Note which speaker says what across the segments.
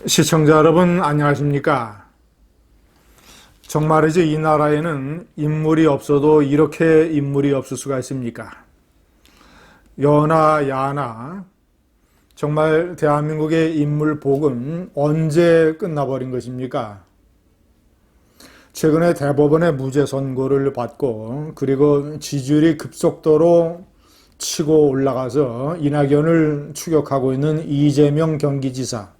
Speaker 1: 시청자 여러분 안녕하십니까? 정말이지 이 나라에는 인물이 없어도 이렇게 인물이 없을 수가 있습니까? 여나 야나 정말 대한민국의 인물복은 언제 끝나버린 것입니까? 최근에 대법원의 무죄 선고를 받고 그리고 지지율이 급속도로 치고 올라가서 이낙연을 추격하고 있는 이재명 경기지사,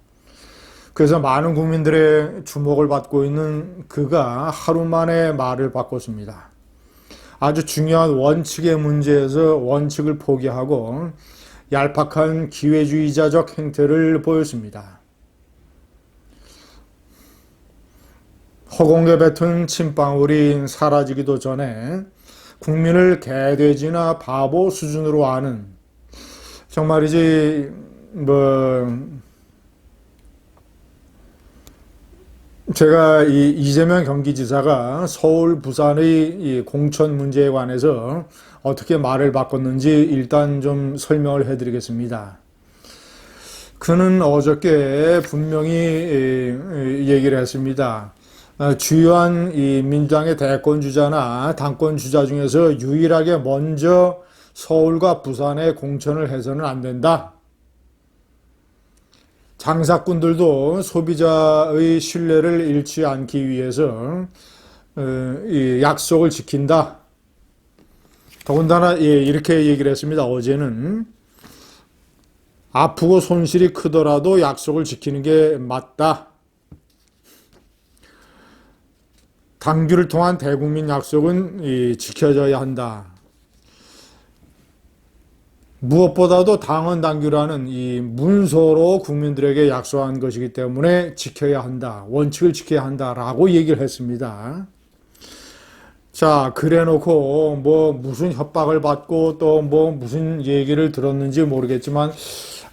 Speaker 1: 그래서 많은 국민들의 주목을 받고 있는 그가 하루 만에 말을 바꿨습니다. 아주 중요한 원칙의 문제에서 원칙을 포기하고 얄팍한 기회주의자적 행태를 보였습니다. 허공에 뱉은 침방울이 사라지기도 전에 국민을 개돼지나 바보 수준으로 아는, 정말이지 제가 이 이재명 경기지사가 서울, 부산의 이 공천 문제에 관해서 어떻게 말을 바꿨는지 일단 좀 설명을 해드리겠습니다. 그는 어저께 분명히 얘기를 했습니다. 주요한 이 민주당의 대권 주자나 당권 주자 중에서 유일하게 먼저 서울과 부산에 공천을 해서는 안 된다. 장사꾼들도 소비자의 신뢰를 잃지 않기 위해서 이 약속을 지킨다. 더군다나 이렇게 얘기를 했습니다. 어제는 아프고 손실이 크더라도 약속을 지키는 게 맞다. 당규를 통한 대국민 약속은 지켜져야 한다. 무엇보다도 당헌 당규라는 이 문서로 국민들에게 약속한 것이기 때문에 지켜야 한다. 원칙을 지켜야 한다라고 얘기를 했습니다. 자, 그래 놓고 무슨 협박을 받고 또 무슨 얘기를 들었는지 모르겠지만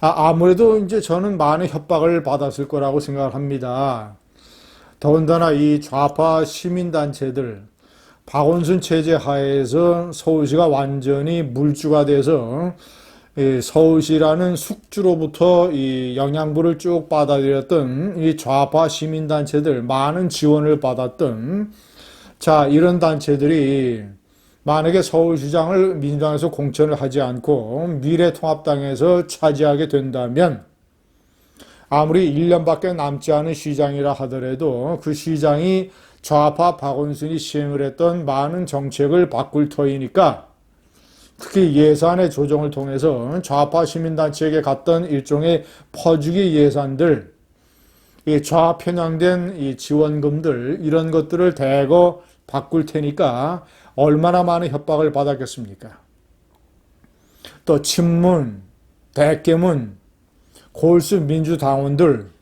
Speaker 1: 아무래도 이제 저는 많은 협박을 받았을 거라고 생각을 합니다. 더군다나 이 좌파 시민단체들, 박원순 체제 하에서 서울시가 완전히 물주가 돼서 서울시라는 숙주로부터 이 영양분을 쭉 받아들였던 이 좌파 시민단체들, 많은 지원을 받았던, 자, 이런 단체들이 만약에 서울시장을 민주당에서 공천을 하지 않고 미래통합당에서 차지하게 된다면 아무리 1년밖에 남지 않은 시장이라 하더라도 그 시장이 좌파 박원순이 시행을 했던 많은 정책을 바꿀 터이니까, 특히 예산의 조정을 통해서 좌파 시민단체에게 갔던 일종의 퍼주기 예산들, 이 좌편향된 이 지원금들, 이런 것들을 대거 바꿀 테니까 얼마나 많은 협박을 받았겠습니까? 또 친문, 대깨문, 골수 민주당원들,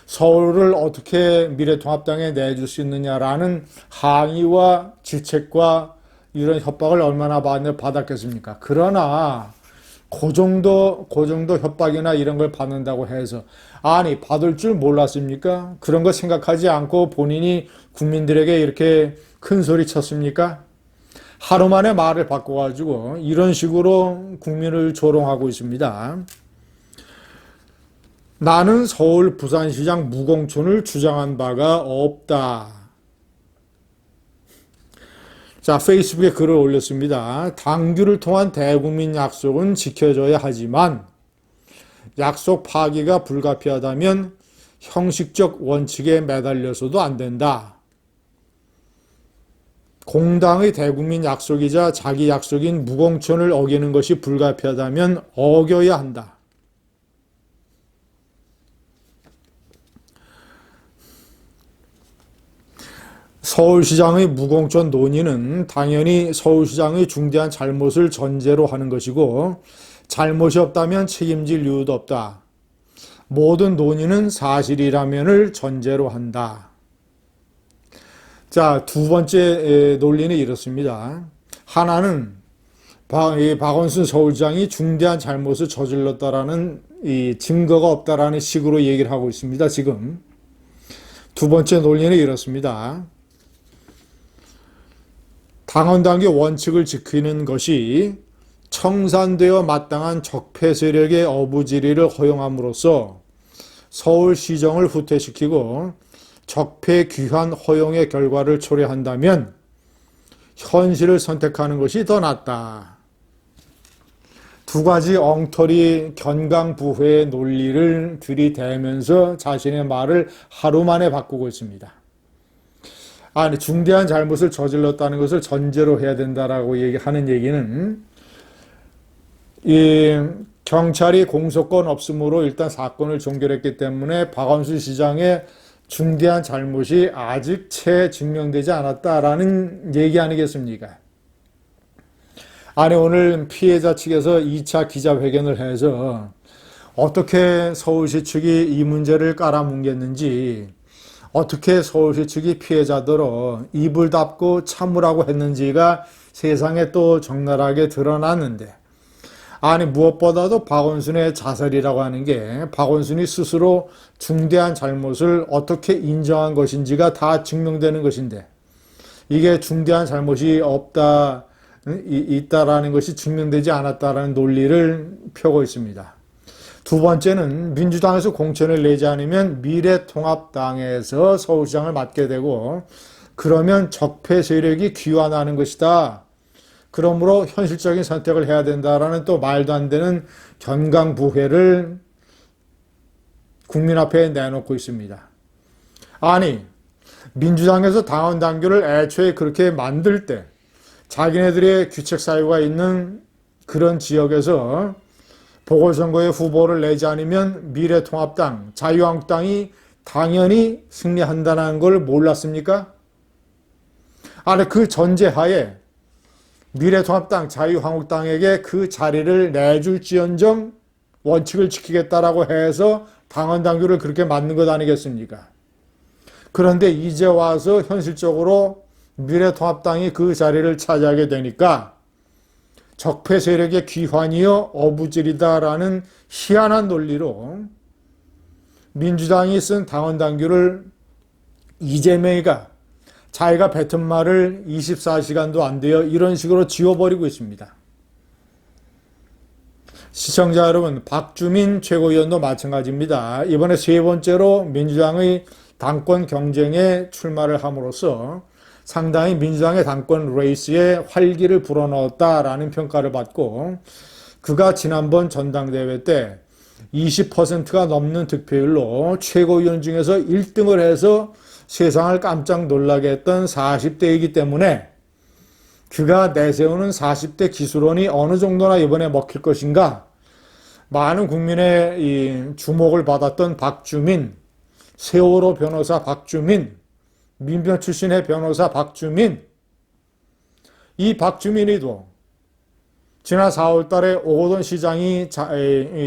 Speaker 1: 서울을 어떻게 미래통합당에 내줄 수 있느냐라는 항의와 질책과 이런 협박을 얼마나 받았겠습니까? 그러나 그 정도 협박이나 이런 걸 받는다고 해서, 아니 받을 줄 몰랐습니까? 그런 거 생각하지 않고 본인이 국민들에게 이렇게 큰 소리 쳤습니까? 하루 만에 말을 바꿔가지고 이런 식으로 국민을 조롱하고 있습니다. 나는 서울 부산시장 무공천을 주장한 바가 없다. 자, 페이스북에 글을 올렸습니다. 당규를 통한 대국민 약속은 지켜져야 하지만 약속 파기가 불가피하다면 형식적 원칙에 매달려서도 안 된다. 공당의 대국민 약속이자 자기 약속인 무공천을 어기는 것이 불가피하다면 어겨야 한다. 서울시장의 무공천 논의는 당연히 서울시장의 중대한 잘못을 전제로 하는 것이고, 잘못이 없다면 책임질 이유도 없다. 모든 논의는 사실이라면을 전제로 한다. 자, 두 번째 논리는 이렇습니다. 하나는 박원순 서울시장이 중대한 잘못을 저질렀다라는 이 증거가 없다라는 식으로 얘기를 하고 있습니다. 지금 두 번째 논리는 이렇습니다. 당헌당규 원칙을 지키는 것이 청산되어 마땅한 적폐 세력의 어부지리를 허용함으로써 서울시정을 후퇴시키고 적폐 귀환 허용의 결과를 초래한다면 현실을 선택하는 것이 더 낫다. 두 가지 엉터리 견강부회의 논리를 들이대면서 자신의 말을 하루 만에 바꾸고 있습니다. 아니, 중대한 잘못을 저질렀다는 것을 전제로 해야 된다라고 하는 얘기는 이 경찰이 공소권 없음으로 일단 사건을 종결했기 때문에 박원순 시장의 중대한 잘못이 아직 채 증명되지 않았다라는 얘기 아니겠습니까? 아니, 오늘 피해자 측에서 2차 기자회견을 해서 어떻게 서울시 측이 이 문제를 깔아뭉갰는지, 어떻게 서울시 측이 피해자들로 입을 닫고 참으라고 했는지가 세상에 또 적나라하게 드러났는데, 아니, 무엇보다도 박원순의 자살이라고 하는 게 박원순이 스스로 중대한 잘못을 어떻게 인정한 것인지가 다 증명되는 것인데, 이게 중대한 잘못이 있다라는 것이 증명되지 않았다라는 논리를 펴고 있습니다. 두 번째는 민주당에서 공천을 내지 않으면 미래통합당에서 서울시장을 맡게 되고, 그러면 적폐 세력이 귀환하는 것이다. 그러므로 현실적인 선택을 해야 된다라는 또 말도 안 되는 견강부회를 국민 앞에 내놓고 있습니다. 아니, 민주당에서 당원 당규를 애초에 그렇게 만들 때 자기네들의 규책 사유가 있는 그런 지역에서 보궐선거에 후보를 내지 않으면 미래통합당, 자유한국당이 당연히 승리한다는 걸 몰랐습니까? 아니, 그 전제하에 미래통합당, 자유한국당에게 그 자리를 내줄지언정 원칙을 지키겠다라고 해서 당원 당규를 그렇게 만든 것 아니겠습니까? 그런데 이제 와서 현실적으로 미래통합당이 그 자리를 차지하게 되니까 적폐 세력의 귀환이요 어부질이다라는 희한한 논리로 민주당이 쓴 당원 당규를 이재명이가 자기가 뱉은 말을 24시간도 안 돼요. 이런 식으로 지워버리고 있습니다. 시청자 여러분, 박주민 최고위원도 마찬가지입니다. 이번에 세 번째로 민주당의 당권 경쟁에 출마를 함으로써 상당히 민주당의 당권 레이스에 활기를 불어넣었다라는 평가를 받고, 그가 지난번 전당대회 때 20%가 넘는 득표율로 최고위원 중에서 1등을 해서 세상을 깜짝 놀라게 했던 40대이기 때문에 그가 내세우는 40대 기술론이 어느 정도나 이번에 먹힐 것인가, 많은 국민의 이 주목을 받았던 박주민, 세월호 변호사 박주민, 민변 출신의 변호사 박주민, 이 박주민이도 지난 4월 달에 오거돈 시장이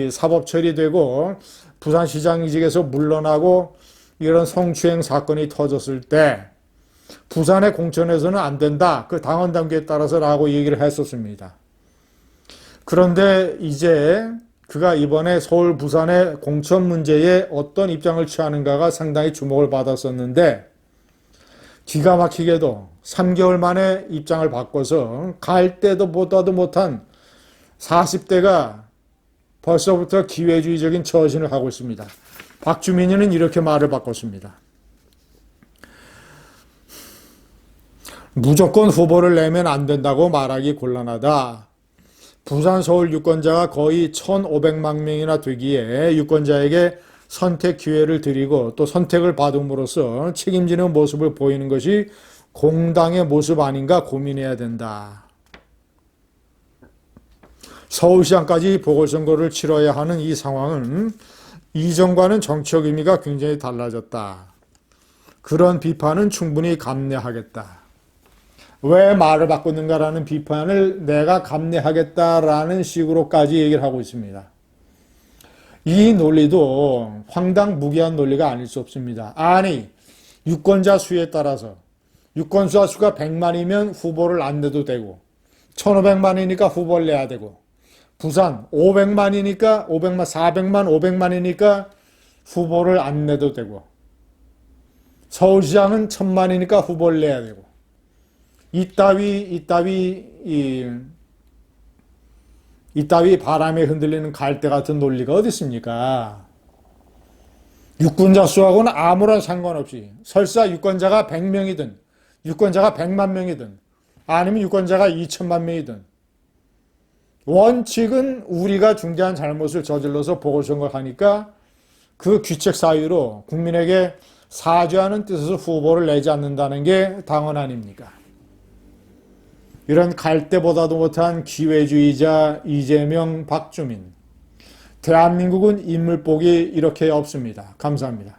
Speaker 1: 사법 처리되고 부산시장직에서 물러나고 이런 성추행 사건이 터졌을 때 부산의 공천에서는 안 된다, 그 당원 당규에 따라서라고 얘기를 했었습니다. 그런데 이제 그가 이번에 서울 부산의 공천 문제에 어떤 입장을 취하는가가 상당히 주목을 받았었는데, 기가 막히게도 3개월 만에 입장을 바꿔서 갈 때도 보다도 못한 40대가 벌써부터 기회주의적인 처신을 하고 있습니다. 박주민이는 이렇게 말을 바꿨습니다. 무조건 후보를 내면 안 된다고 말하기 곤란하다. 부산 서울 유권자가 거의 1,500만 명이나 되기에 유권자에게 선택 기회를 드리고 또 선택을 받음으로써 책임지는 모습을 보이는 것이 공당의 모습 아닌가 고민해야 된다. 서울시장까지 보궐선거를 치러야 하는 이 상황은 이전과는 정치적 의미가 굉장히 달라졌다. 그런 비판은 충분히 감내하겠다. 왜 말을 바꾸는가라는 비판을 내가 감내하겠다라는 식으로까지 얘기를 하고 있습니다. 이 논리도 황당무계한 논리가 아닐 수 없습니다. 아니, 유권자 수에 따라서 유권자 수가 100만이면 후보를 안 내도 되고, 1,500만이니까 후보를 내야 되고, 부산 500만이니까 500만, 400만, 500만이니까 후보를 안 내도 되고, 서울시장은 1,000만이니까 후보를 내야 되고, 이따위 바람에 흔들리는 갈대 같은 논리가 어디 있습니까? 유권자 수하고는 아무런 상관없이 설사 유권자가 100명이든 유권자가 100만 명이든 아니면 유권자가 2천만 명이든 원칙은 우리가 중대한 잘못을 저질러서 보궐선거를 하니까 그 귀책 사유로 국민에게 사죄하는 뜻에서 후보를 내지 않는다는 게 당헌 아닙니까? 이런 갈 때보다도 못한 기회주의자 이재명, 박주민. 대한민국은 인물복이 이렇게 없습니다. 감사합니다.